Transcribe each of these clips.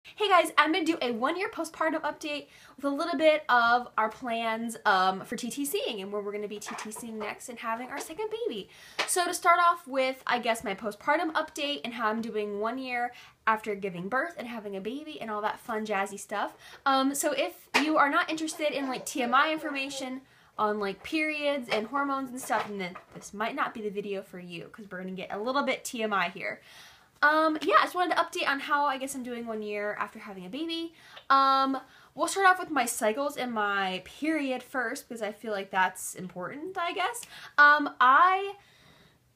Hey guys, I'm going to do a 1-year postpartum update with a little bit of our plans for TTCing and where we're going to be TTCing next and having our second baby. So to start off with, I guess, my postpartum update and how I'm doing 1 year after giving birth and having a baby and all that fun jazzy stuff. So if you are not interested in like TMI information on like periods and hormones and stuff, then this might not be the video for you because we're going to get a little bit TMI here. Yeah, I just wanted to update on how I guess I'm doing 1 year after having a baby. We'll start off with my cycles and my period first because I feel like that's important, I guess. I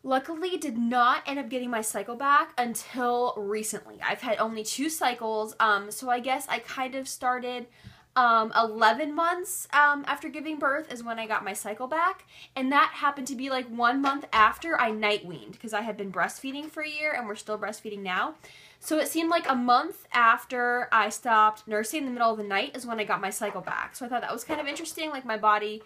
luckily did not end up getting my cycle back until recently. I've had only 2 cycles, so I guess I kind of started 11 months after giving birth is when I got my cycle back, and that happened to be like 1 month after I night weaned because I had been breastfeeding for a year and we're still breastfeeding now. So it seemed like a month after I stopped nursing in the middle of the night is when I got my cycle back. So I thought that was kind of interesting, like my body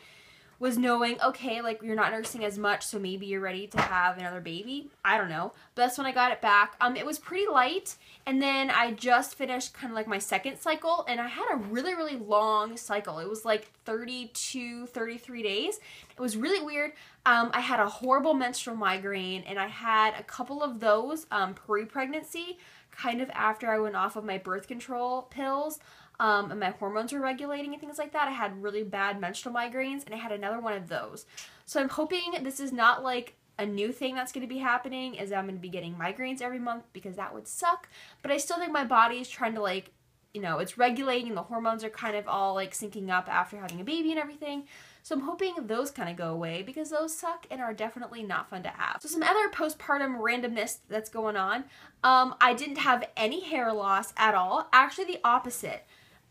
was knowing, okay, like you're not nursing as much, so maybe you're ready to have another baby. I don't know. But that's when I got it back. It was pretty light, and then I just finished kind of like my second cycle, and I had a really, really long cycle. It was like 32, 33 days. It was really weird. I had a horrible menstrual migraine, and I had a couple of those pre-pregnancy, kind of after I went off of my birth control pills. And my hormones were regulating and things like that. I had really bad menstrual migraines, and I had another one of those. So I'm hoping this is not like a new thing that's going to be happening, is I'm going to be getting migraines every month, because that would suck. But I still think my body is trying to, like, you know, it's regulating. The hormones are kind of all like syncing up after having a baby and everything. So I'm hoping those kind of go away, because those suck and are definitely not fun to have. So some other postpartum randomness that's going on. I didn't have any hair loss at all. Actually, the opposite.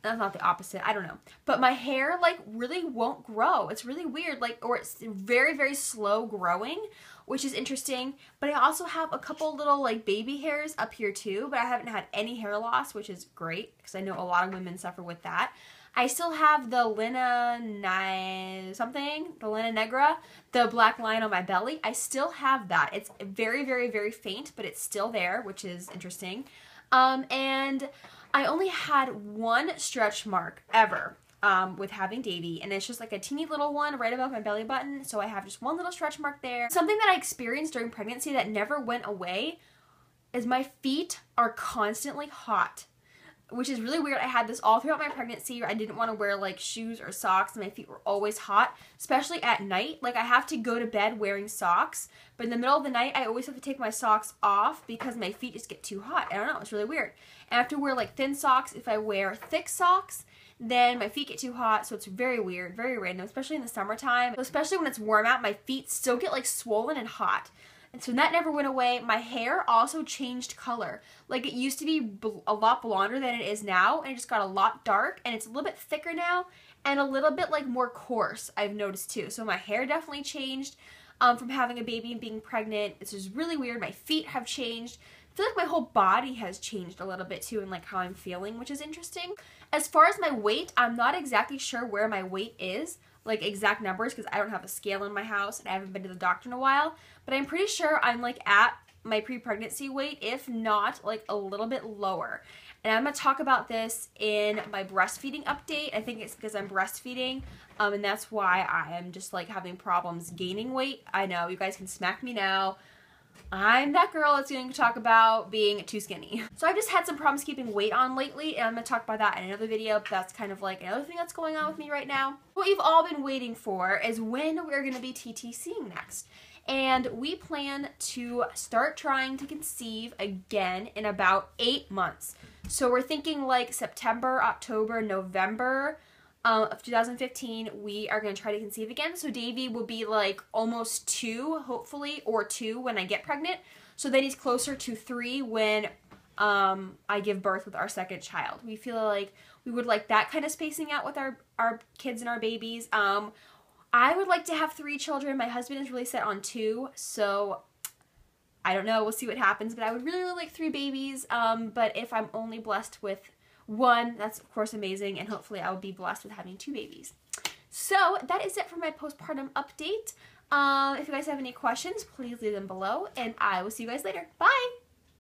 That's not the opposite, I don't know. But my hair, like, really won't grow. It's really weird, like, or it's very, very slow growing, which is interesting. But I also have a couple little, like, baby hairs up here, too. But I haven't had any hair loss, which is great, because I know a lot of women suffer with that. I still have the linea negra, the black line on my belly. I still have that. It's very, very, very faint, but it's still there, which is interesting. And I only had 1 stretch mark ever with having Davy, and it's just like a teeny little one right above my belly button, so I have just 1 little stretch mark there. Something that I experienced during pregnancy that never went away is my feet are constantly hot, which is really weird. I had this all throughout my pregnancy. I didn't want to wear like shoes or socks, and my feet were always hot, especially at night. Like, I have to go to bed wearing socks, but in the middle of the night, I always have to take my socks off because my feet just get too hot. I don't know, it's really weird. I have to wear like thin socks. If I wear thick socks, then my feet get too hot, so it's very weird, very random, especially in the summertime. Especially when it's warm out, my feet still get like swollen and hot. And so that never went away. My hair also changed color. Like, it used to be a lot blonder than it is now, and it just got a lot dark, and it's a little bit thicker now, and a little bit like more coarse, I've noticed too. So my hair definitely changed from having a baby and being pregnant. It's just really weird. My feet have changed. I feel like my whole body has changed a little bit too, and like how I'm feeling, which is interesting. As far as my weight, I'm not exactly sure where my weight is, like exact numbers, because I don't have a scale in my house and I haven't been to the doctor in a while, but I'm pretty sure I'm like at my pre-pregnancy weight, if not like a little bit lower. And I'm going to talk about this in my breastfeeding update. I think it's because I'm breastfeeding, and that's why I am just like having problems gaining weight. I know, you guys can smack me now. I'm that girl that's going to talk about being too skinny. So I've just had some problems keeping weight on lately, and I'm going to talk about that in another video, but that's kind of like another thing that's going on with me right now. What you've all been waiting for is when we're going to be TTCing next. And we plan to start trying to conceive again in about 8 months. So we're thinking like September, October, November of 2015, we are going to try to conceive again. So Davy will be like almost 2, hopefully, or 2 when I get pregnant. So then he's closer to 3 when I give birth with our second child. We feel like we would like that kind of spacing out with our kids and our babies. I would like to have 3 children. My husband is really set on 2, so I don't know. We'll see what happens, but I would really, really like 3 babies. But if I'm only blessed with 1, that's of course amazing, and hopefully I will be blessed with having 2 babies. So that is it for my postpartum update. If you guys have any questions, please leave them below, and I will see you guys later. Bye!